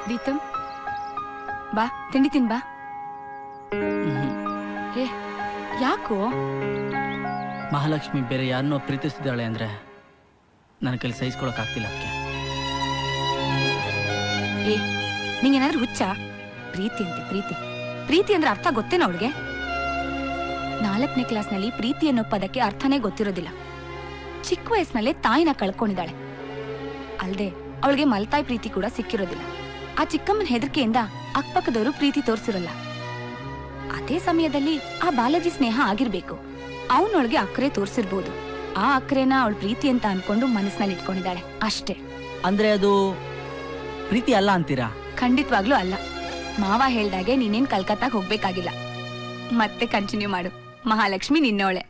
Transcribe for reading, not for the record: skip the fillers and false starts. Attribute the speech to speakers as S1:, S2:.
S1: ಪ್ರೀತಮ್ ಬಾ ತಿಂಡಿ ತಿನ್ ಬಾ. ಏ ಯಾಕೋ?
S2: ಮಹಾಲಕ್ಷ್ಮಿ ಬೇರೆ ಯಾರನ್ನೋ ಪ್ರೀತಿಸಿದ್ದಾಳೆ ಅಂದ್ರೆ ನನ್ನ ಕೈಲಿ ಸಹಿಸ್ಕೊಳಕ್ ಆಗ್ತಿಲ್ಲ ಅದಕ್ಕೆ.
S1: ಏ ನಿಂಗೇನಾದ್ರೂ ಹುಚ್ಚ? ಪ್ರೀತಿ ಅಂತೆ ಪ್ರೀತಿ. ಪ್ರೀತಿ ಅಂದ್ರೆ ಅರ್ಥ ಗೊತ್ತೇನೋ ಅವಳಿಗೆ? 4ನೇ ಕ್ಲಾಸ್ನಲ್ಲಿ ಪ್ರೀತಿ ಅನ್ನೋ ಪದಕ್ಕೆ ಅರ್ಥನೇ ಗೊತ್ತಿರೋದಿಲ್ಲ. ಚಿಕ್ಕ ವಯಸ್ಸಿನಲ್ಲೇ ತಾಯಿನ ಕಳ್ಕೊಂಡಿದ್ದಾಳೆ. ಅಲ್ದೆ ಅವಳಿಗೆ ಮಲ್ತಾಯಿ ಪ್ರೀತಿ ಕೂಡ ಸಿಕ್ಕಿರೋದಿಲ್ಲ. ಆ ಚಿಕ್ಕಮ್ಮನ ಹೆದರಿಕೆಯಿಂದ ಅಕ್ಕಪಕ್ಕದವರು ಪ್ರೀತಿ ತೋರಿಸಿರಲ್ಲ. ಅದೇ ಸಮಯದಲ್ಲಿ ಆ ಬಾಲಾಜಿ ಸ್ನೇಹ ಆಗಿರ್ಬೇಕು. ಅವನೊಳಗೆ ಅಕ್ರೆ ತೋರಿಸಿರ್ಬೋದು. ಆ ಅಕ್ರೆನ ಅವಳು ಪ್ರೀತಿ ಅಂತ ಅನ್ಕೊಂಡು ಮನಸ್ಸಿನಲ್ಲಿ ಇಟ್ಕೊಂಡಿದ್ದಾಳೆ ಅಷ್ಟೇ.
S2: ಅಂದ್ರೆ ಅದು ಪ್ರೀತಿ ಅಲ್ಲ ಅಂತೀರಾ?
S1: ಖಂಡಿತವಾಗ್ಲೂ ಅಲ್ಲ. ಮಾವ ಹೇಳ್ದಾಗೆ ನೀನೇನ್ ಕಲ್ಕತ್ತಾಗ ಹೋಗ್ಬೇಕಾಗಿಲ್ಲ. ಮತ್ತೆ ಕಂಟಿನ್ಯೂ ಮಾಡು. ಮಹಾಲಕ್ಷ್ಮಿ ನಿನ್ನೋಳೆ.